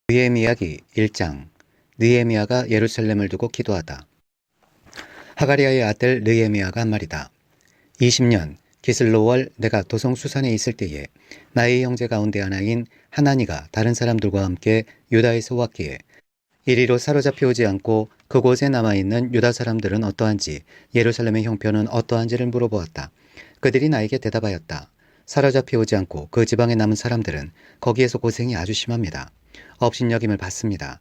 느헤미야기 1장. 느헤미야가 예루살렘을 두고 기도하다. 하가리야의 아들 느헤미야가 한 말이다. 20년 기슬로월 내가 도성 수산에 있을 때에 나의 형제 가운데 하나인 하나니가 다른 사람들과 함께 유다에서 왔기에 이리로 사로잡혀 오지 않고 그곳에 남아있는 유다 사람들은 어떠한지 예루살렘의 형편은 어떠한지를 물어보았다. 그들이 나에게 대답하였다. 사로잡혀 오지 않고 그 지방에 남은 사람들은 거기에서 고생이 아주 심합니다. 업신여김을 받습니다.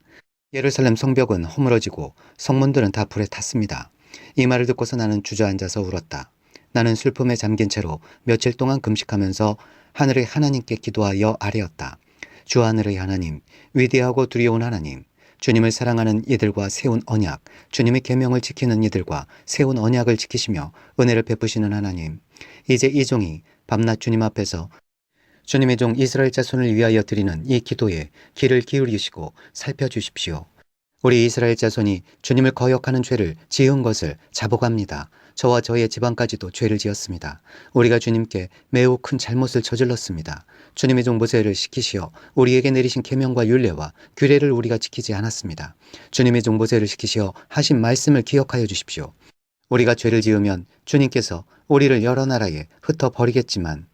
예루살렘 성벽은 허물어지고 성문들은 다 불에 탔습니다. 이 말을 듣고서 나는 주저앉아서 울었다. 나는 슬픔에 잠긴 채로 며칠 동안 금식하면서 하늘의 하나님께 기도하여 아뢰었다. 주 하늘의 하나님, 위대하고 두려운 하나님, 주님을 사랑하는 이들과 세운 언약, 주님의 계명을 지키는 이들과 세운 언약을 지키시며 은혜를 베푸시는 하나님, 이제 이 종이 밤낮 주님 앞에서 주님의 종 이스라엘 자손을 위하여 드리는 이 기도에 귀를 기울이시고 살펴주십시오. 우리 이스라엘 자손이 주님을 거역하는 죄를 지은 것을 자복합니다. 저와 저의 집안까지도 죄를 지었습니다. 우리가 주님께 매우 큰 잘못을 저질렀습니다. 주님의 종 모세를 시키시어 우리에게 내리신 계명과 율례와 규례를 우리가 지키지 않았습니다. 주님의 종 모세를 시키시어 하신 말씀을 기억하여 주십시오. 우리가 죄를 지으면 주님께서 우리를 여러 나라에 흩어버리겠지만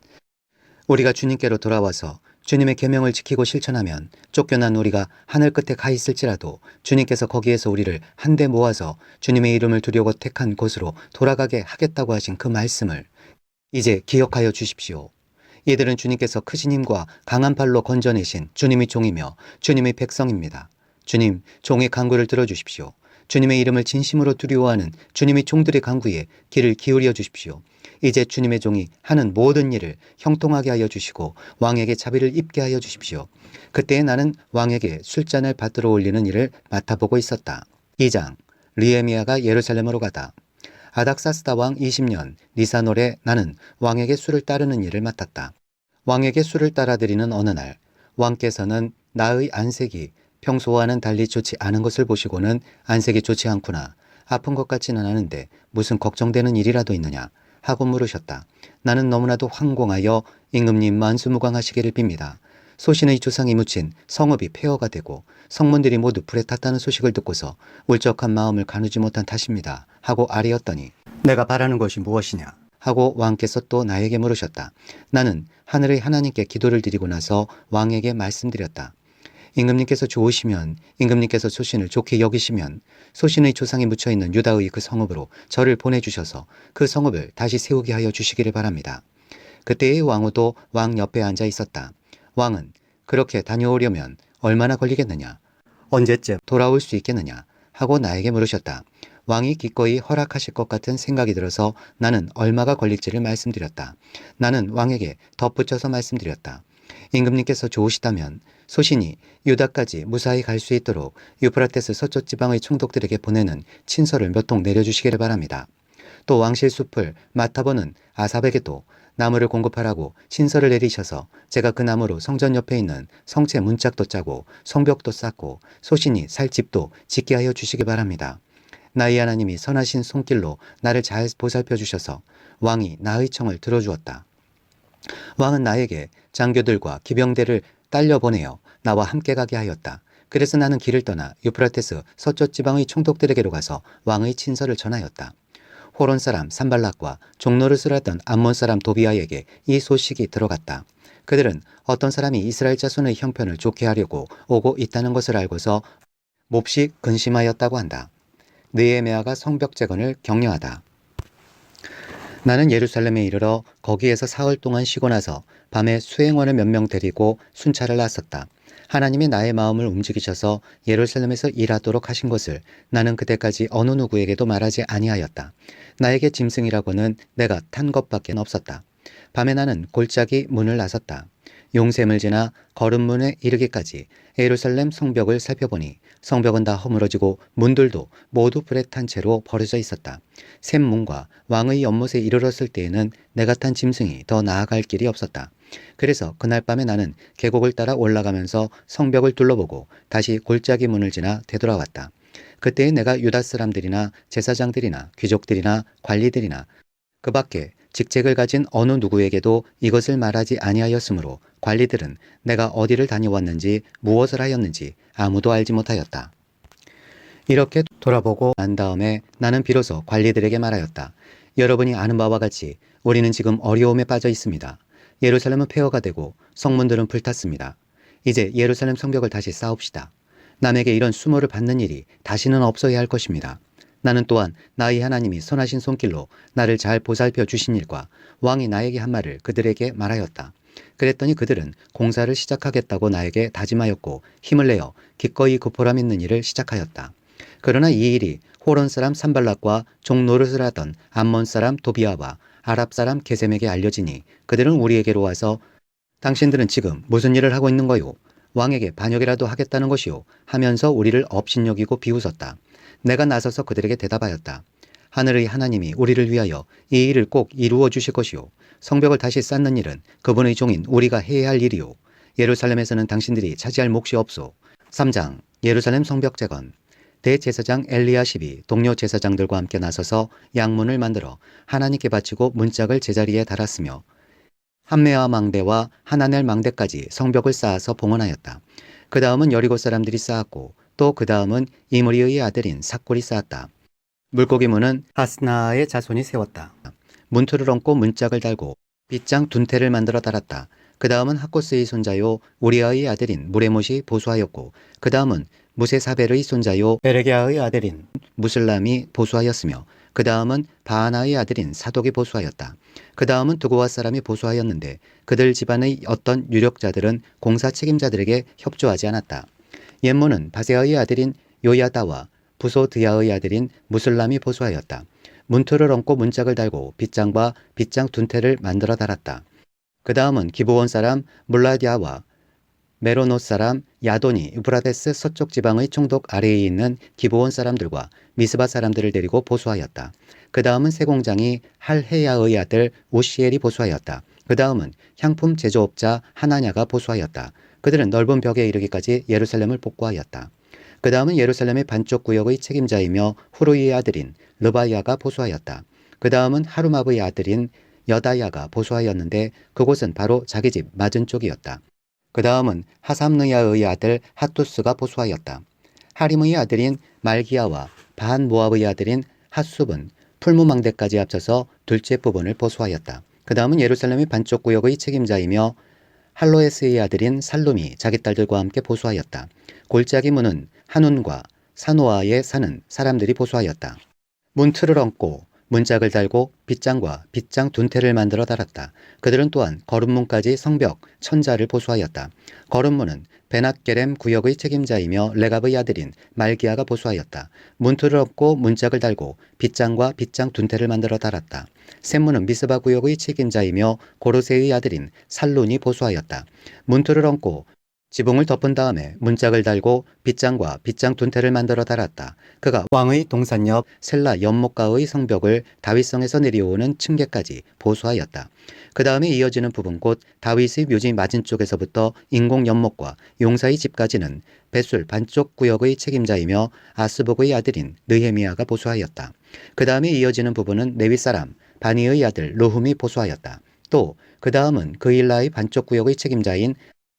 우리가 주님께로 돌아와서 주님의 계명을 지키고 실천하면 쫓겨난 우리가 하늘 끝에 가 있을지라도 주님께서 거기에서 우리를 한데 모아서 주님의 이름을 두려고 택한 곳으로 돌아가게 하겠다고 하신 그 말씀을 이제 기억하여 주십시오. 이들은 주님께서 크신 힘과 강한 팔로 건져내신 주님의 종이며 주님의 백성입니다. 주님, 종의 간구를 들어주십시오. 주님의 이름을 진심으로 두려워하는 주님의 종들의 간구에 귀를 기울여 주십시오. 이제 주님의 종이 하는 모든 일을 형통하게 하여 주시고 왕에게 자비를 입게 하여 주십시오. 그때에 나는 왕에게 술잔을 받들어 올리는 일을 맡아보고 있었다. 2장. 느헤미야가 예루살렘으로 가다. 아닥사스다 왕 20년 니산월에 나는 왕에게 술을 따르는 일을 맡았다. 왕에게 술을 따라드리는 어느 날 왕께서는 나의 안색이 평소와는 달리 좋지 않은 것을 보시고는 안색이 좋지 않구나. 아픈 것 같지는 않은데 무슨 걱정되는 일이라도 있느냐 하고 물으셨다. 나는 너무나도 황공하여 임금님 만수무강하시기를 빕니다. 소신의 조상이 묻힌 성읍이 폐허가 되고 성문들이 모두 불에 탔다는 소식을 듣고서 울적한 마음을 가누지 못한 탓입니다. 하고 아뢰었더니 내가 바라는 것이 무엇이냐 하고 왕께서 또 나에게 물으셨다. 나는 하늘의 하나님께 기도를 드리고 나서 왕에게 말씀드렸다. 임금님께서 좋으시면, 임금님께서 소신을 좋게 여기시면 소신의 조상이 묻혀있는 유다의 그 성읍으로 저를 보내주셔서 그 성읍을 다시 세우게 하여 주시기를 바랍니다. 그때의 왕후도 왕 옆에 앉아 있었다. 왕은 그렇게 다녀오려면 얼마나 걸리겠느냐? 언제쯤 돌아올 수 있겠느냐? 하고 나에게 물으셨다. 왕이 기꺼이 허락하실 것 같은 생각이 들어서 나는 얼마가 걸릴지를 말씀드렸다. 나는 왕에게 덧붙여서 말씀드렸다. 임금님께서 좋으시다면 소신이 유다까지 무사히 갈 수 있도록 유프라테스 서쪽 지방의 총독들에게 보내는 친서를 몇 통 내려주시기를 바랍니다. 또 왕실 숲을 맡아보는 아삽에게도 나무를 공급하라고 친서를 내리셔서 제가 그 나무로 성전 옆에 있는 성체 문짝도 짜고 성벽도 쌓고 소신이 살 집도 짓게 하여 주시기 바랍니다. 나의 하나님이 선하신 손길로 나를 잘 보살펴 주셔서 왕이 나의 청을 들어주었다. 왕은 나에게 장교들과 기병대를 딸려 보내어 나와 함께 가게 하였다. 그래서 나는 길을 떠나 유프라테스 서쪽 지방의 총독들에게로 가서 왕의 친서를 전하였다. 호론 사람 산발락과 종로를 쓰라던 암몬 사람 도비아에게 이 소식이 들어갔다. 그들은 어떤 사람이 이스라엘 자손의 형편을 좋게 하려고 오고 있다는 것을 알고서 몹시 근심하였다고 한다. 느헤미야가 성벽 재건을 격려하다. 나는 예루살렘에 이르러 거기에서 사흘 동안 쉬고 나서 밤에 수행원을 몇 명 데리고 순찰을 나섰다. 하나님이 나의 마음을 움직이셔서 예루살렘에서 일하도록 하신 것을 나는 그때까지 어느 누구에게도 말하지 아니하였다. 나에게 짐승이라고는 내가 탄 것밖에 없었다. 밤에 나는 골짜기 문을 나섰다. 용샘을 지나 거름문에 이르기까지 예루살렘 성벽을 살펴보니 성벽은 다 허물어지고 문들도 모두 불에 탄 채로 버려져 있었다. 샘문과 왕의 연못에 이르렀을 때에는 내가 탄 짐승이 더 나아갈 길이 없었다. 그래서 그날 밤에 나는 계곡을 따라 올라가면서 성벽을 둘러보고 다시 골짜기 문을 지나 되돌아왔다. 그때에 내가 유다 사람들이나 제사장들이나 귀족들이나 관리들이나 그 밖에 직책을 가진 어느 누구에게도 이것을 말하지 아니하였으므로 관리들은 내가 어디를 다녀왔는지 무엇을 하였는지 아무도 알지 못하였다. 이렇게 돌아보고 난 다음에 나는 비로소 관리들에게 말하였다. 여러분이 아는 바와 같이 우리는 지금 어려움에 빠져 있습니다. 예루살렘은 폐허가 되고 성문들은 불탔습니다. 이제 예루살렘 성벽을 다시 쌓읍시다. 남에게 이런 수모를 받는 일이 다시는 없어야 할 것입니다. 나는 또한 나의 하나님이 선하신 손길로 나를 잘 보살펴 주신 일과 왕이 나에게 한 말을 그들에게 말하였다. 그랬더니 그들은 공사를 시작하겠다고 나에게 다짐하였고 힘을 내어 기꺼이 그 보람 있는 일을 시작하였다. 그러나 이 일이 호론 사람 산발락과 종노릇을 하던 암몬 사람 도비아와 아랍 사람 게셈에게 알려지니 그들은 우리에게로 와서 당신들은 지금 무슨 일을 하고 있는 거요? 왕에게 반역이라도 하겠다는 것이요? 하면서 우리를 업신여기고 비웃었다. 내가 나서서 그들에게 대답하였다. 하늘의 하나님이 우리를 위하여 이 일을 꼭 이루어 주실 것이요. 성벽을 다시 쌓는 일은 그분의 종인 우리가 해야 할 일이요. 예루살렘에서는 당신들이 차지할 몫이 없소. 3장 예루살렘 성벽 재건. 대제사장 엘리야십이 동료 제사장들과 함께 나서서 양문을 만들어 하나님께 바치고 문짝을 제자리에 달았으며 한메아 망대와 하나넬 망대까지 성벽을 쌓아서 봉헌하였다. 그 다음은 여리고 사람들이 쌓았고 또 그 다음은 이므리의 아들인 삭골이 쌓았다. 물고기 문은 하스나의 자손이 세웠다. 문틀을 얹고 문짝을 달고 빗장 둔태를 만들어 달았다. 그 다음은 하코스의 손자요 우리아의 아들인 무레못이 보수하였고 그 다음은 무세사벨의 손자요 베레게아의 아들인 무슬람이 보수하였으며 그 다음은 바하나의 아들인 사독이 보수하였다. 그 다음은 두고와 사람이 보수하였는데 그들 집안의 어떤 유력자들은 공사 책임자들에게 협조하지 않았다. 옛문은 바세아의 아들인 요야다와 부소드야의 아들인 무슬람이 보수하였다. 문틀을 얹고 문짝을 달고 빗장과 빗장 둔태를 만들어 달았다. 그 다음은 기브온 사람 물라디아와 메로노 사람 야돈이 유브라데스 서쪽 지방의 총독 아래에 있는 기브온 사람들과 미스바 사람들을 데리고 보수하였다. 그 다음은 세공장이 할헤야의 아들 우시엘이 보수하였다. 그 다음은 향품 제조업자 하나냐가 보수하였다. 그들은 넓은 벽에 이르기까지 예루살렘을 복구하였다. 그 다음은 예루살렘의 반쪽 구역의 책임자이며 후루이의 아들인 르바야가 보수하였다. 그 다음은 하루마브의 아들인 여다야가 보수하였는데 그곳은 바로 자기 집 맞은 쪽이었다. 그 다음은 하삼느야의 아들 핫투스가 보수하였다. 하림의 아들인 말기야와 반 모압의 아들인 핫숲은 풀무망대까지 합쳐서 둘째 부분을 보수하였다. 그 다음은 예루살렘의 반쪽 구역의 책임자이며 할로에스의 아들인 살룸이 자기 딸들과 함께 보수하였다. 골짜기 문은 한운과 사노아에 사는 사람들이 보수하였다. 문틀을 얹고 문짝을 달고 빗장과 빗장 둔태를 만들어 달았다. 그들은 또한 거름문까지 성벽 천자를 보수하였다. 거름문은 베낫게렘 구역의 책임자이며 레갑의 아들인 말기야가 보수하였다. 문틀을 얹고 문짝을 달고 빗장과 빗장 둔태를 만들어 달았다. 샘문은 미스바 구역의 책임자이며 고르세의 아들인 살룬이 보수하였다. 문틀을 얹고 지붕을 덮은 다음에 문짝을 달고 빗장과 빗장 둔태를 만들어 달았다. 그가 왕의 동산 옆 셀라 연못가의 성벽을 다윗성에서 내려오는 층계까지 보수하였다. 그 다음에 이어지는 부분 곧 다윗의 묘지 맞은쪽에서부터 인공 연못과 용사의 집까지는 벳술 반쪽 구역의 책임자이며 아스복의 아들인 느헤미야가 보수하였다. 그 다음에 이어지는 부분은 레위 사람 바니의 아들 르훔이 보수하였다. 또 그 다음은 그일라의 반쪽 구역의 책임자인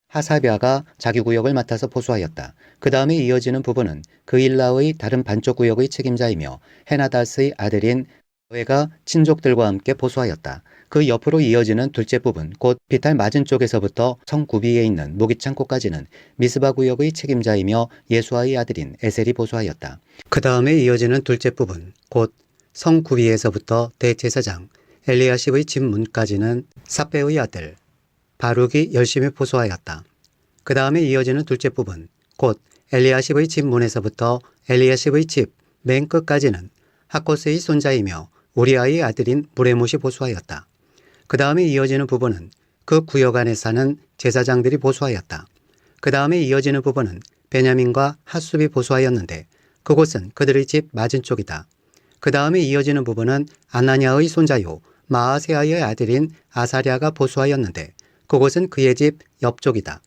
하사비아가 자기 구역을 맡아서 보수하였다. 그 다음에 이어지는 부분은 그일라의 다른 반쪽 구역의 책임자이며 헤나다스의 아들인 웨가 친족들과 함께 보수하였다. 그 옆으로 이어지는 둘째 부분 곧 비탈 맞은쪽에서부터 성 구비에 있는 무기창고까지는 미스바 구역의 책임자이며 예수아의 아들인 에셀이 보수하였다. 그 다음에 이어지는 둘째 부분 곧 성 구비에서부터 대제사장 엘리야십의 집 문까지는 삽베의 아들 바룩이 열심히 보수하였다. 그 다음에 이어지는 둘째 부분 곧 엘리야십의 집 문에서부터 엘리야십의 집 맨 끝까지는 하코스의 손자이며 우리아의 아들인 무레못이 보수하였다. 그 다음에 이어지는 부분은 그 구역 안에 사는 제사장들이 보수하였다. 그 다음에 이어지는 부분은 베냐민과 핫숲이 보수하였는데 그곳은 그들의 집 맞은쪽이다. 그 다음에 이어지는 부분은 아나냐의 손자요 마아세아의 아들인 아사랴가 보수하였는데 그곳은 그의 집 옆쪽이다.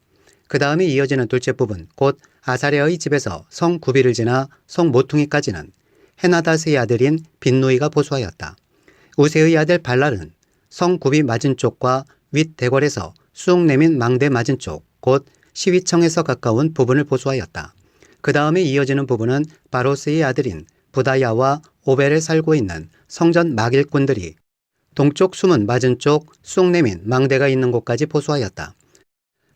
그 다음에 이어지는 둘째 부분 곧 아사랴의 집에서 성 구비를 지나 성 모퉁이까지는 헤나다스의 아들인 빈누이가 보수하였다. 우세의 아들 발랄은 성 굽이 맞은 쪽과 윗 대궐에서 쑥 내민 망대 맞은 쪽, 곧 시위청에서 가까운 부분을 보수하였다. 그 다음에 이어지는 부분은 바로스의 아들인 부다야와 오벨에 살고 있는 성전 막일꾼들이 동쪽 수문 맞은 쪽 쑥 내민 망대가 있는 곳까지 보수하였다.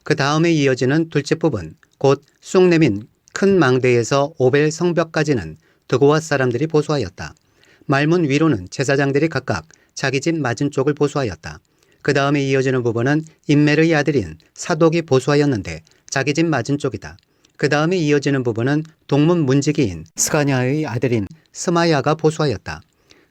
그 다음에 이어지는 둘째 부분, 곧 쑥 내민 큰 망대에서 오벨 성벽까지는 드고와 사람들이 보수하였다. 말문 위로는 제사장들이 각각 자기 집 맞은 쪽을 보수하였다. 그 다음에 이어지는 부분은 임메르의 아들인 사독이 보수하였는데 자기 집 맞은 쪽이다. 그 다음에 이어지는 부분은 동문 문지기인 스가냐의 아들인 스마야가 보수하였다.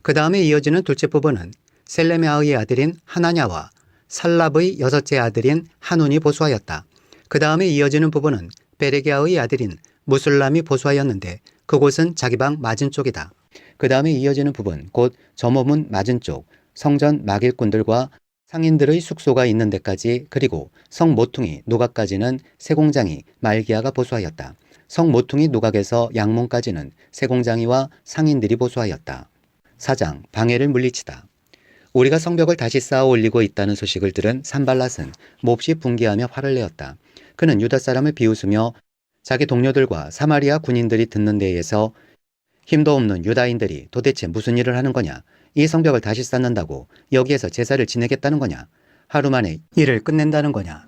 그 다음에 이어지는 둘째 부분은 셀레메아의 아들인 하나냐와 살랍의 여섯째 아들인 하눈이 보수하였다. 그 다음에 이어지는 부분은 베레게아의 아들인 무술람이 보수하였는데 그곳은 자기 방 맞은 쪽이다. 그 다음에 이어지는 부분, 곧 점호문 맞은 쪽, 성전 막일꾼들과 상인들의 숙소가 있는 데까지, 그리고 성 모퉁이 누각까지는 세공장이 말기야가 보수하였다. 성 모퉁이 누각에서 양문까지는 세공장이와 상인들이 보수하였다. 4장 방해를 물리치다. 우리가 성벽을 다시 쌓아 올리고 있다는 소식을 들은 산발랏은 몹시 분개하며 화를 내었다. 그는 유다 사람을 비웃으며 자기 동료들과 사마리아 군인들이 듣는 데에서 힘도 없는 유다인들이 도대체 무슨 일을 하는 거냐? 이 성벽을 다시 쌓는다고 여기에서 제사를 지내겠다는 거냐? 하루 만에 일을 끝낸다는 거냐?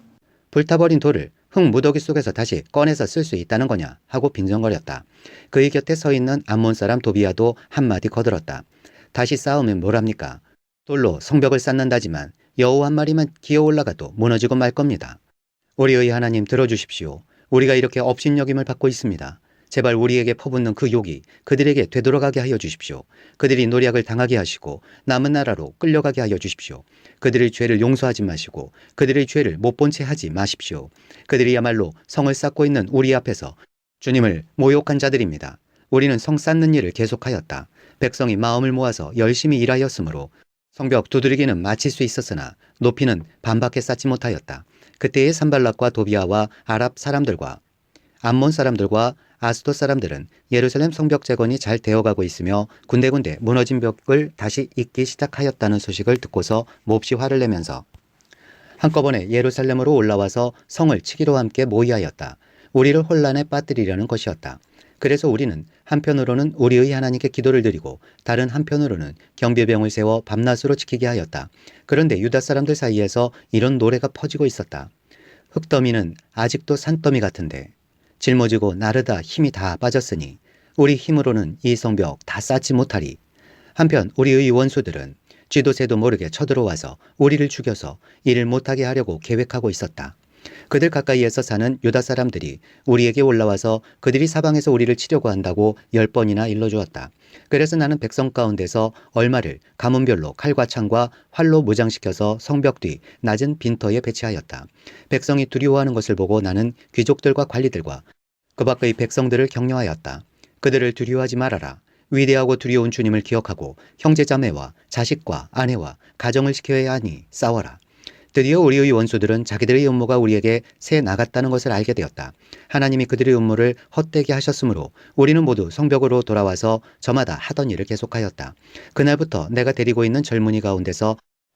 불타버린 돌을 흙 무더기 속에서 다시 꺼내서 쓸 수 있다는 거냐? 하고 빈정거렸다. 그의 곁에 서 있는 암몬 사람 도비야도 한마디 거들었다. 다시 쌓으면 뭐랍니까? 돌로 성벽을 쌓는다지만 여우 한 마리만 기어 올라가도 무너지고 말 겁니다. 우리의 하나님 들어주십시오. 우리가 이렇게 업신여김을 받고 있습니다. 제발 우리에게 퍼붓는 그 욕이 그들에게 되돌아가게 하여 주십시오. 그들이 노략을 당하게 하시고 남은 나라로 끌려가게 하여 주십시오. 그들의 죄를 용서하지 마시고 그들의 죄를 못 본 채 하지 마십시오. 그들이야말로 성을 쌓고 있는 우리 앞에서 주님을 모욕한 자들입니다. 우리는 성 쌓는 일을 계속하였다. 백성이 마음을 모아서 열심히 일하였으므로 성벽 두드리기는 마칠 수 있었으나 높이는 반밖에 쌓지 못하였다. 그때의 산발락과 도비아와 아랍 사람들과 암몬 사람들과 아스돗 사람들은 예루살렘 성벽 재건이 잘 되어가고 있으며 군데군데 무너진 벽을 다시 잇기 시작하였다는 소식을 듣고서 몹시 화를 내면서 한꺼번에 예루살렘으로 올라와서 성을 치기로 함께 모의하였다. 우리를 혼란에 빠뜨리려는 것이었다. 그래서 우리는 한편으로는 우리의 하나님께 기도를 드리고 다른 한편으로는 경비병을 세워 밤낮으로 지키게 하였다. 그런데 유다 사람들 사이에서 이런 노래가 퍼지고 있었다. 흙더미는 아직도 산더미 같은데 짊어지고 나르다 힘이 다 빠졌으니 우리 힘으로는 이 성벽 다 쌓지 못하리. 한편 우리의 원수들은 쥐도 새도 모르게 쳐들어와서 우리를 죽여서 일을 못하게 하려고 계획하고 있었다. 그들 가까이에서 사는 유다 사람들이 우리에게 올라와서 그들이 사방에서 우리를 치려고 한다고 10번이나 일러주었다. 그래서 나는 백성 가운데서 얼마를 가문별로 칼과 창과 활로 무장시켜서 성벽 뒤 낮은 빈터에 배치하였다. 백성이 두려워하는 것을 보고 나는 귀족들과 관리들과 그 밖의 백성들을 격려하였다. 그들을 두려워하지 말아라. 위대하고 두려운 주님을 기억하고 형제자매와 자식과 아내와 가정을 지켜야 하니 싸워라. 드디어 우리의 원수들은 자기들의 음모가 우리에게 새 나갔다는 것을 알게 되었다. 하나님이 그들의 음모를 헛되게 하셨으므로 우리는 모두 성벽으로 돌아와서 저마다 하던 일을 계속하였다. 그날부터 내가 데리고 있는 젊은이 가운데서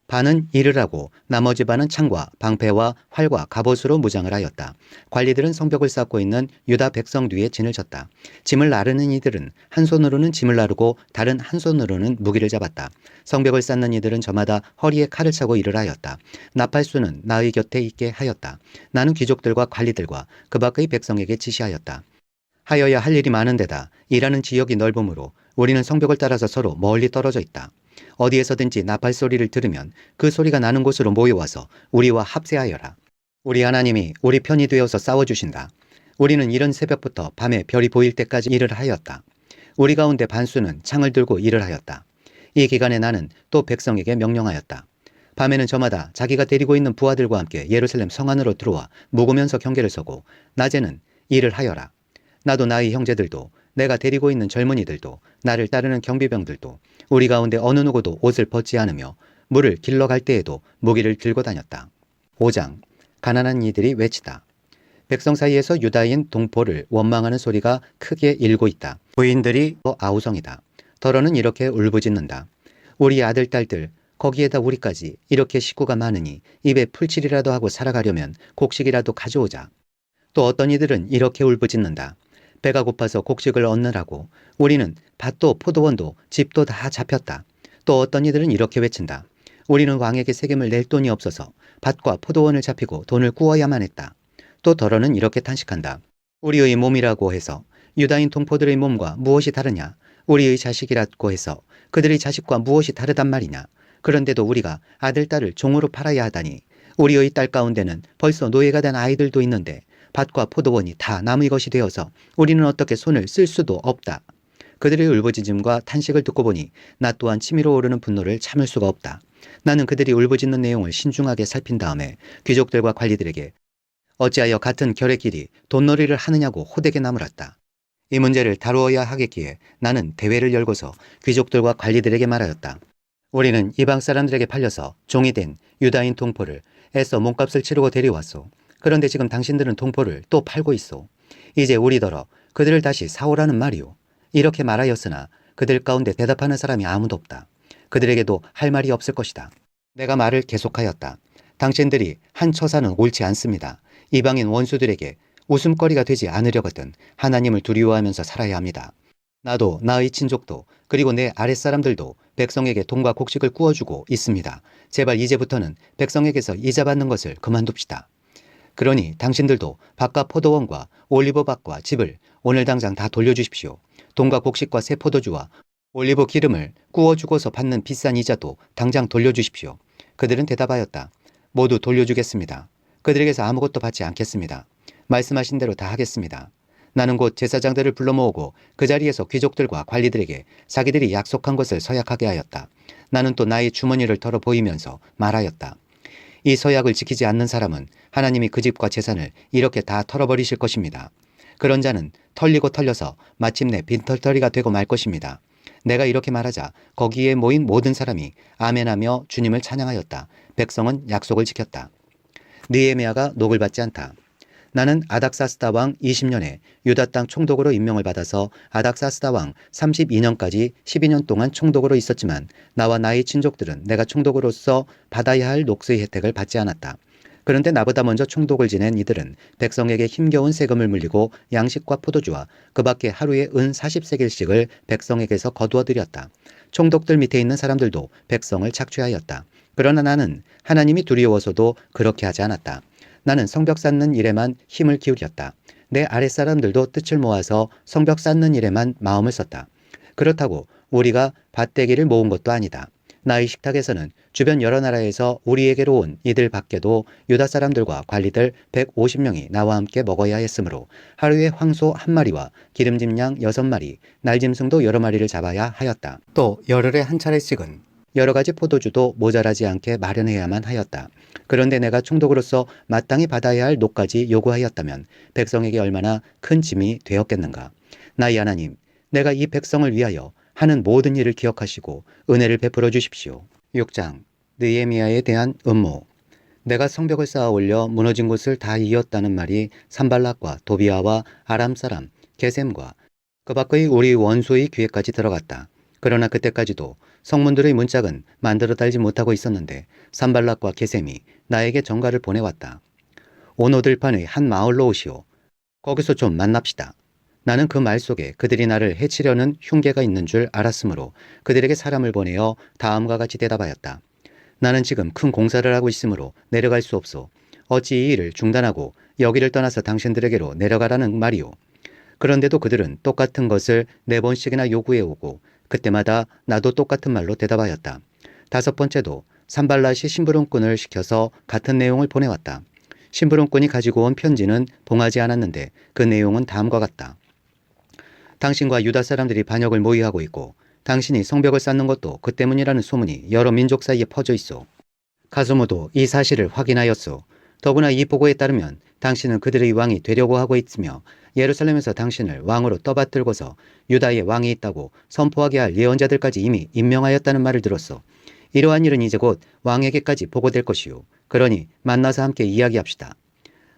반은 일을 하고 나머지 반은 창과 방패와 활과 갑옷으로 무장을 하였다. 관리들은 성벽을 쌓고 있는 유다 백성 뒤에 진을 쳤다. 짐을 나르는 이들은 한 손으로는 짐을 나르고 다른 한 손으로는 무기를 잡았다. 성벽을 쌓는 이들은 저마다 허리에 칼을 차고 일을 하였다. 나팔수는 나의 곁에 있게 하였다. 나는 귀족들과 관리들과 그 밖의 백성에게 지시하였다. 하여야 할 일이 많은 데다 일하는 지역이 넓으므로 우리는 성벽을 따라서 서로 멀리 떨어져 있다. 어디에서든지 나팔 소리를 들으면 그 소리가 나는 곳으로 모여와서 우리와 합세하여라. 우리 하나님이 우리 편이 되어서 싸워주신다. 우리는 이른 새벽부터 밤에 별이 보일 때까지 일을 하였다. 우리 가운데 반수는 창을 들고 일을 하였다. 이 기간에 나는 또 백성에게 명령하였다. 밤에는 저마다 자기가 데리고 있는 부하들과 함께 예루살렘 성 안으로 들어와 묵으면서 경계를 서고 낮에는 일을 하여라. 나도 나의 형제들도 내가 데리고 있는 젊은이들도 나를 따르는 경비병들도 우리 가운데 어느 누구도 옷을 벗지 않으며 물을 길러 갈 때에도 무기를 들고 다녔다. 5장 가난한 이들이 외치다. 백성 사이에서 유다인 동포를 원망하는 소리가 크게 일고 있다. 부인들이 아우성이다. 더러는 이렇게 울부짖는다. 우리 아들, 딸들 거기에다 우리까지 이렇게 식구가 많으니 입에 풀칠이라도 하고 살아가려면 곡식이라도 가져오자. 또 어떤 이들은 이렇게 울부짖는다. 배가 고파서 곡식을 얻느라고 우리는 밭도 포도원도 집도 다 잡혔다. 또 어떤 이들은 이렇게 외친다. 우리는 왕에게 세금을 낼 돈이 없어서 밭과 포도원을 잡히고 돈을 구워야만 했다. 또 더러는 이렇게 탄식한다. 우리의 몸이라고 해서 유다인 동포들의 몸과 무엇이 다르냐? 우리의 자식이라고 해서 그들의 자식과 무엇이 다르단 말이냐? 그런데도 우리가 아들, 딸을 종으로 팔아야 하다니 우리의 딸 가운데는 벌써 노예가 된 아이들도 있는데 밭과 포도원이 다 남의 것이 되어서 우리는 어떻게 손을 쓸 수도 없다. 그들의 울부짖음과 탄식을 듣고 보니 나 또한 치밀어 오르는 분노를 참을 수가 없다. 나는 그들이 울부짖는 내용을 신중하게 살핀 다음에 귀족들과 관리들에게 어찌하여 같은 결의 길이 돈놀이를 하느냐고 호되게 나무랐다. 이 문제를 다루어야 하겠기에 나는 대회를 열고서 귀족들과 관리들에게 말하였다. 우리는 이방 사람들에게 팔려서 종이 된 유다인 동포를 애써 몸값을 치르고 데려왔소. 그런데 지금 당신들은 동포를 또 팔고 있소. 이제 우리더러 그들을 다시 사오라는 말이오. 이렇게 말하였으나 그들 가운데 대답하는 사람이 아무도 없다. 그들에게도 할 말이 없을 것이다. 내가 말을 계속하였다. 당신들이 한 처사는 옳지 않습니다. 이방인 원수들에게 웃음거리가 되지 않으려거든 하나님을 두려워하면서 살아야 합니다. 나도 나의 친족도 그리고 내 아랫사람들도 백성에게 돈과 곡식을 구워주고 있습니다. 제발 이제부터는 백성에게서 이자 받는 것을 그만둡시다. 그러니 당신들도 밭과 포도원과 올리브밭과 집을 오늘 당장 다 돌려주십시오. 돈과 곡식과 새 포도주와 올리브 기름을 구워주고서 받는 비싼 이자도 당장 돌려주십시오. 그들은 대답하였다. 모두 돌려주겠습니다. 그들에게서 아무것도 받지 않겠습니다. 말씀하신 대로 다 하겠습니다. 나는 곧 제사장들을 불러 모으고 그 자리에서 귀족들과 관리들에게 자기들이 약속한 것을 서약하게 하였다. 나는 또 나의 주머니를 털어 보이면서 말하였다. 이 서약을 지키지 않는 사람은 하나님이 그 집과 재산을 이렇게 다 털어버리실 것입니다. 그런 자는 털리고 털려서 마침내 빈털터리가 되고 말 것입니다. 내가 이렇게 말하자 거기에 모인 모든 사람이 아멘하며 주님을 찬양하였다. 백성은 약속을 지켰다. 느헤미야가 녹을 받지 않다. 나는 아닥사스다 왕 20년에 유다 땅 총독으로 임명을 받아서 아닥사스다 왕 32년까지 12년 동안 총독으로 있었지만 나와 나의 친족들은 내가 총독으로서 받아야 할 녹수의 혜택을 받지 않았다. 그런데 나보다 먼저 총독을 지낸 이들은 백성에게 힘겨운 세금을 물리고 양식과 포도주와 그 밖에 하루에 은 40세겔씩을 백성에게서 거두어 들였다. 총독들 밑에 있는 사람들도 백성을 착취하였다. 그러나 나는 하나님이 두려워서도 그렇게 하지 않았다. 나는 성벽 쌓는 일에만 힘을 기울였다. 내 아랫사람들도 뜻을 모아서 성벽 쌓는 일에만 마음을 썼다. 그렇다고 우리가 밭대기를 모은 것도 아니다. 나의 식탁에서는 주변 여러 나라에서 우리에게로 온 이들 밖에도 유다 사람들과 관리들 150명이 나와 함께 먹어야 했으므로 하루에 황소 1마리와 기름진 양 6마리, 날짐승도 여러 마리를 잡아야 하였다. 또 열흘에 한 차례씩은 여러 가지 포도주도 모자라지 않게 마련해야만 하였다. 그런데 내가 총독으로서 마땅히 받아야 할 녹까지 요구하였다면 백성에게 얼마나 큰 짐이 되었겠는가. 나의 하나님, 내가 이 백성을 위하여 하는 모든 일을 기억하시고 은혜를 베풀어 주십시오. 6장 느헤미야에 대한 음모. 내가 성벽을 쌓아 올려 무너진 곳을 다 이었다는 말이 산발락과 도비아와 아람 사람 게셈과 그 밖의 우리 원수의 귀에까지 들어갔다. 그러나 그때까지도 성문들의 문짝은 만들어 달지 못하고 있었는데 산발락과 게셈이 나에게 전가를 보내왔다. 오노들판의 한 마을로 오시오. 거기서 좀 만납시다. 나는 그 말 속에 그들이 나를 해치려는 흉계가 있는 줄 알았으므로 그들에게 사람을 보내어 다음과 같이 대답하였다. 나는 지금 큰 공사를 하고 있으므로 내려갈 수 없소. 어찌 이 일을 중단하고 여기를 떠나서 당신들에게로 내려가라는 말이오. 그런데도 그들은 똑같은 것을 4번씩이나 요구해 오고 그때마다 나도 똑같은 말로 대답하였다. 5번째도 산발랏이 심부름꾼을 시켜서 같은 내용을 보내왔다. 심부름꾼이 가지고 온 편지는 봉하지 않았는데 그 내용은 다음과 같다. 당신과 유다 사람들이 반역을 모의하고 있고 당신이 성벽을 쌓는 것도 그 때문이라는 소문이 여러 민족 사이에 퍼져 있어. 가수무도 이 사실을 확인하였소. 더구나 이 보고에 따르면 당신은 그들의 왕이 되려고 하고 있으며 예루살렘에서 당신을 왕으로 떠받들고서 유다의 왕이 있다고 선포하게 할 예언자들까지 이미 임명하였다는 말을 들었소. 이러한 일은 이제 곧 왕에게까지 보고될 것이요. 그러니 만나서 함께 이야기합시다.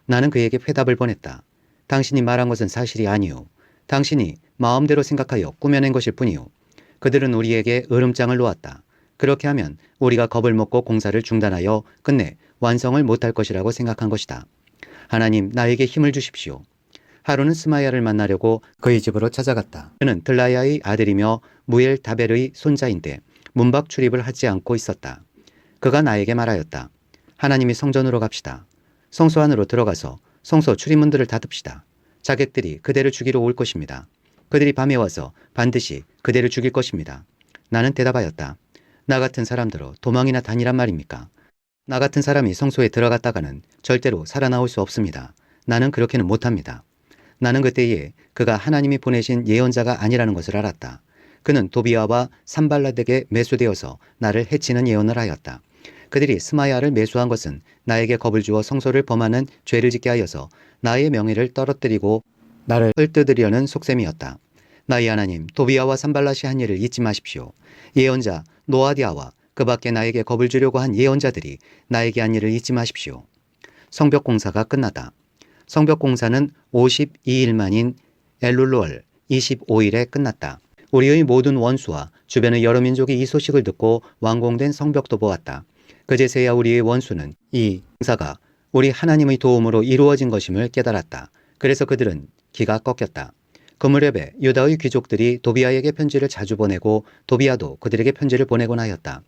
나는 그에게 회답을 보냈다. 당신이 말한 것은 사실이 아니오. 당신이 마음대로 생각하여 꾸며낸 것일 뿐이오. 그들은 우리에게 으름장을 놓았다. 그렇게 하면 우리가 겁을 먹고 공사를 중단하여 끝내 완성을 못할 것이라고 생각한 것이다. 하나님, 나에게 힘을 주십시오. 하루는 스마야를 만나려고 그의 집으로 찾아갔다. 그는 들라야의 아들이며 무엘 다벨의 손자인데 문밖 출입을 하지 않고 있었다. 그가 나에게 말하였다. 하나님이 성전으로 갑시다. 성소 안으로 들어가서 성소 출입문들을 닫읍시다. 자객들이 그대를 죽이러 올 것입니다. 그들이 밤에 와서 반드시 그대를 죽일 것입니다. 나는 대답하였다. 나 같은 사람들로 도망이나 다니란 말입니까? 나 같은 사람이 성소에 들어갔다가는 절대로 살아나올 수 없습니다. 나는 그렇게는 못합니다. 나는 그때에 그가 하나님이 보내신 예언자가 아니라는 것을 알았다. 그는 도비아와 산발랏에게 매수되어서 나를 해치는 예언을 하였다. 그들이 스마야를 매수한 것은 나에게 겁을 주어 성소를 범하는 죄를 짓게 하여서 나의 명예를 떨어뜨리고 나를 헐뜯으려는 속셈이었다. 나의 하나님, 도비아와 산발랏이 한 일을 잊지 마십시오. 예언자 노아디아와 그 밖에 나에게 겁을 주려고 한 예언자들이 나에게 한 일을 잊지 마십시오. 성벽 공사가 끝나다. 성벽 공사는 52일 만인 엘룰월 25일에 끝났다. 우리의 모든 원수와 주변의 여러 민족이 이 소식을 듣고 완공된 성벽도 보았다. 그제서야 우리의 원수는 이 공사가 우리 하나님의 도움으로 이루어진 것임을 깨달았다. 그래서 그들은 기가 꺾였다. 그 무렵에 유다의 귀족들이 도비아에게 편지를 자주 보내고 도비아도 그들에게 편지를 보내곤 하였다.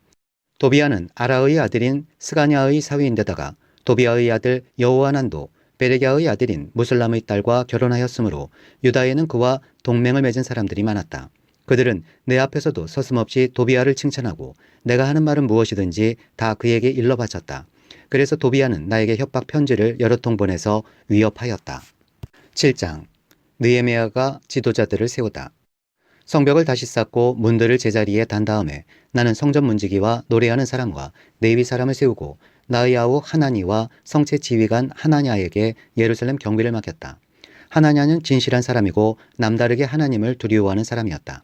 도비아는 아라의 아들인 스가냐의 사위인데다가 도비아의 아들 여호하난도 베레갸의 아들인 무슬람의 딸과 결혼하였으므로 유다에는 그와 동맹을 맺은 사람들이 많았다. 그들은 내 앞에서도 서슴없이 도비아를 칭찬하고 내가 하는 말은 무엇이든지 다 그에게 일러 바쳤다. 그래서 도비아는 나에게 협박 편지를 여러 통 보내서 위협하였다. 7장. 느헤미야가 지도자들을 세우다. 성벽을 다시 쌓고 문들을 제자리에 단 다음에 나는 성전 문지기와 노래하는 사람과 레위 사람을 세우고 나의 아우 하나니와 성체 지휘관 하나냐에게 예루살렘 경비를 맡겼다. 하나냐는 진실한 사람이고 남다르게 하나님을 두려워하는 사람이었다.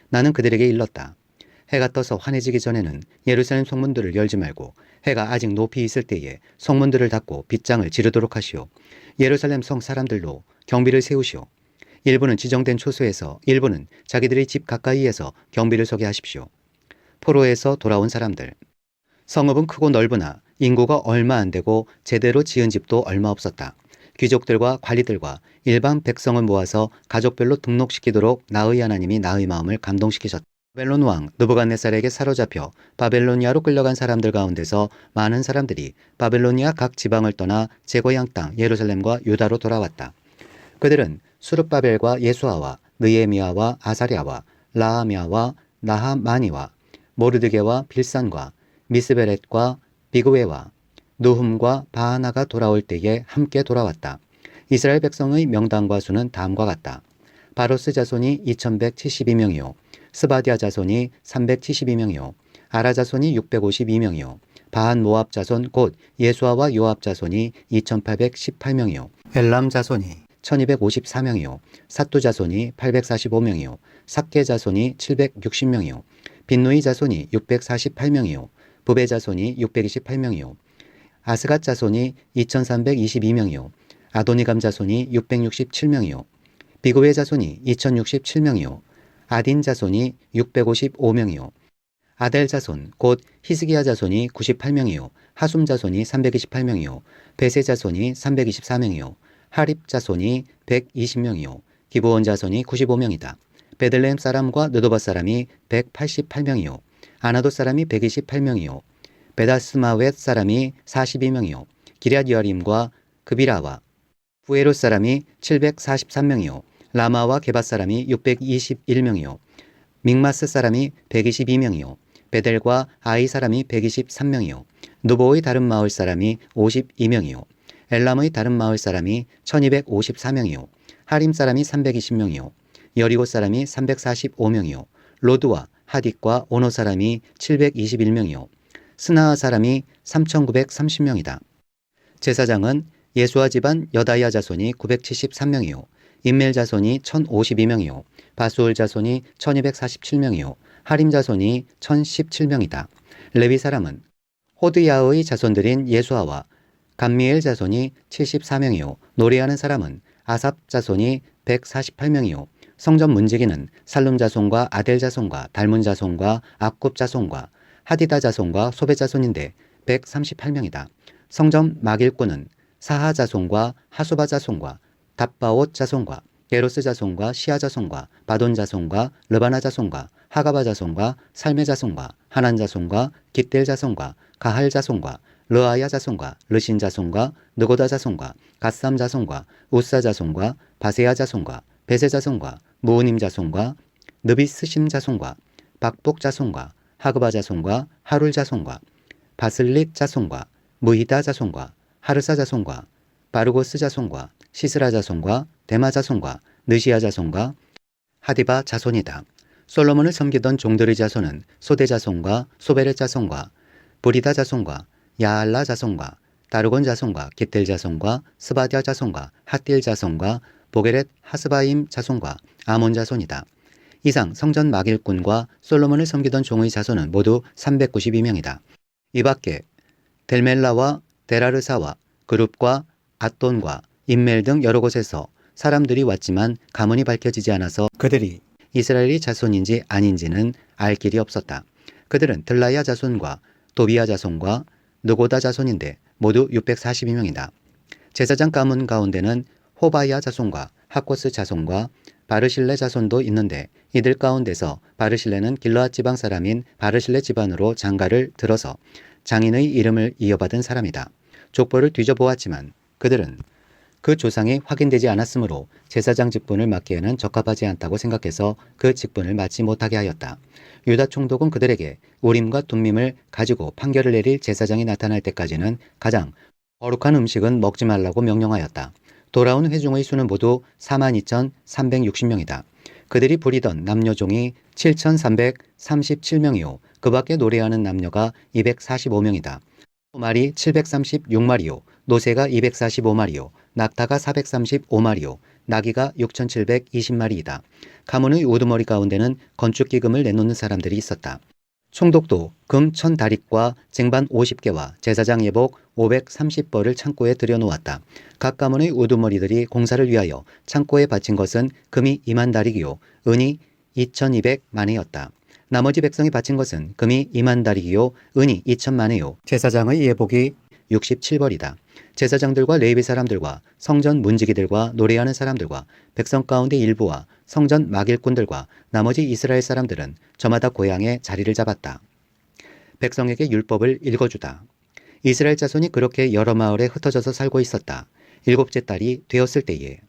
나는 그들에게 일렀다. 해가 떠서 환해지기 전에는 예루살렘 성문들을 열지 말고 해가 아직 높이 있을 때에 성문들을 닫고 빗장을 지르도록 하시오. 예루살렘 성 사람들로 경비를 세우시오. 일부는 지정된 초소에서 일부는 자기들의 집 가까이에서 경비를 서게 하십시오. 포로에서 돌아온 사람들. 성읍은 크고 넓으나 인구가 얼마 안 되고 제대로 지은 집도 얼마 없었다. 귀족들과 관리들과 일반 백성을 모아서 가족별로 등록시키도록 나의 하나님이 나의 마음을 감동시키셨다. 바벨론 왕 느부갓네살에게 사로잡혀 바벨로니아로 끌려간 사람들 가운데서 많은 사람들이 바벨로니아 각 지방을 떠나 제 고향 땅 예루살렘과 유다로 돌아왔다. 그들은 수르바벨과 예수아와 느헤미야와 아사랴와 라하미야와 나하마니와 모르드게와 빌산과 미스베렛과 비그웨와 누훔과 바하나가 돌아올 때에 함께 돌아왔다. 이스라엘 백성의 명단과 수는 다음과 같다. 바로스 자손이 2172명이요 스바디아 자손이 372명이요 아라 자손이 652명이요 바한 모압 자손 곧 예수아와 요압 자손이 2818명이요 엘람 자손이 1254명이요 사뚜 자손이 845명이요 삭게 자손이 760명이요 빈누이 자손이 648명이요 부베 자손이 628명이요 아스갓 자손이 2322명이요 아도니감 자손이 667명이요 비그웨 자손이 2067명이요 아딘 자손이 655명이요 아델 자손 곧 히스기야 자손이 98명이요 하숨 자손이 328명이요 베세 자손이 324명이요 하립 자손이 120명이요 기브온 자손이 95명이다. 베들레헴 사람과 느도바 사람이 188명이요 아나도 사람이 128명이요 베다스마웻 사람이 42명이요 기럇 여림과 그비라와 부에롯 사람이 743명이요 라마와 게밧 사람이 621명이요 믹마스 사람이 122명이요 베델과 아이 사람이 123명이요 누보의 다른 마을 사람이 52명이요 엘람의 다른 마을 사람이 1254명이요 하림 사람이 320명이요 여리고 사람이 345명이요 로드와 하딕과 오노 사람이 721명이요 스나아 사람이 3930명이다. 제사장은 예수아 집안 여다야 자손이 973명이요 임멜 자손이 1052명이요 바수올 자손이 1247명이요 하림 자손이 1017명이다. 레위 사람은 호드야의 자손들인 예수아와 감미엘 자손이 74명이요 노래하는 사람은 아삽 자손이 148명이요 성전 문지기는 살룸 자손과 아델 자손과 달문 자손과 악굽 자손과 하디다 자손과 소베 자손인데 138명이다. 성전 마길꾼은 사하 자손과 하수바 자손과 답바옷 자손과 게로스 자손과 시아 자손과 바돈 자손과 르바나 자손과 하가바 자손과 살메 자손과 하난 자손과 깃델 자손과 가할 자손과 르아야 자손과 르신 자손과 느고다 자손과 갓삼 자손과 우사 자손과 바세야 자손과 베세 자손과 무우님 자손과 느비스심 자손과 박복 자손과 하그바 자손과 하룰 자손과 바슬릿 자손과 무히다 자손과 하르사 자손과 바르고스 자손과 시스라 자손과 데마 자손과 느시아 자손과 하디바 자손이다. 솔로몬을 섬기던 종들의 자손은 소대 자손과 소베렛 자손과 브리다 자손과 야알라 자손과 다르곤 자손과 깃델 자손과 스바디아 자손과 핫딜 자손과 보게렛 하스바임 자손과 아몬 자손이다. 이상 성전 마길꾼과 솔로몬을 섬기던 종의 자손은 모두 392명이다. 이 밖에 델멜라와 데라르사와 그룹과 앗돈과 인멜 등 여러 곳에서 사람들이 왔지만 가문이 밝혀지지 않아서 그들이 이스라엘의 자손인지 아닌지는 알 길이 없었다. 그들은 들라야 자손과 도비야 자손과 느고다 자손인데 모두 642명이다. 제사장 가문 가운데는 호바야 자손과 하코스 자손과 바르실레 자손도 있는데 이들 가운데서 바르실레는 길르앗 지방 사람인 바르실레 집안으로 장가를 들어서 장인의 이름을 이어받은 사람이다. 족보를 뒤져보았지만 그들은 그 조상이 확인되지 않았으므로 제사장 직분을 맡기에는 적합하지 않다고 생각해서 그 직분을 맡지 못하게 하였다. 유다 총독은 그들에게 우림과 둠밈을 가지고 판결을 내릴 제사장이 나타날 때까지는 가장 거룩한 음식은 먹지 말라고 명령하였다. 돌아온 회중의 수는 모두 42,360명이다. 그들이 부리던 남녀종이 7,337명이요. 그 밖에 노래하는 남녀가 245명이다. 말이 736마리요. 노새가 245마리요. 낙타가 435마리요. 나귀가 6,720마리이다. 가문의 우두머리 가운데는 건축기금을 내놓는 사람들이 있었다. 총독도 금 1,000다릭과 쟁반 50개와 제사장 예복 530벌을 창고에 들여놓았다. 각 가문의 우두머리들이 공사를 위하여 창고에 바친 것은 금이 20,000다릭이요 은이 2,200만회였다. 나머지 백성이 바친 것은 금이 20,000다릭이요 은이 2,000만회요 제사장의 예복이 67벌이다. 제사장들과 레위비 사람들과 성전 문지기들과 노래하는 사람들과 백성 가운데 일부와 성전 마길꾼들과 나머지 이스라엘 사람들은 저마다 고향에 자리를 잡았다. 백성에게 율법을 읽어주다. 이스라엘 자손이 그렇게 여러 마을에 흩어져서 살고 있었다. 7째 달이 되었을 때에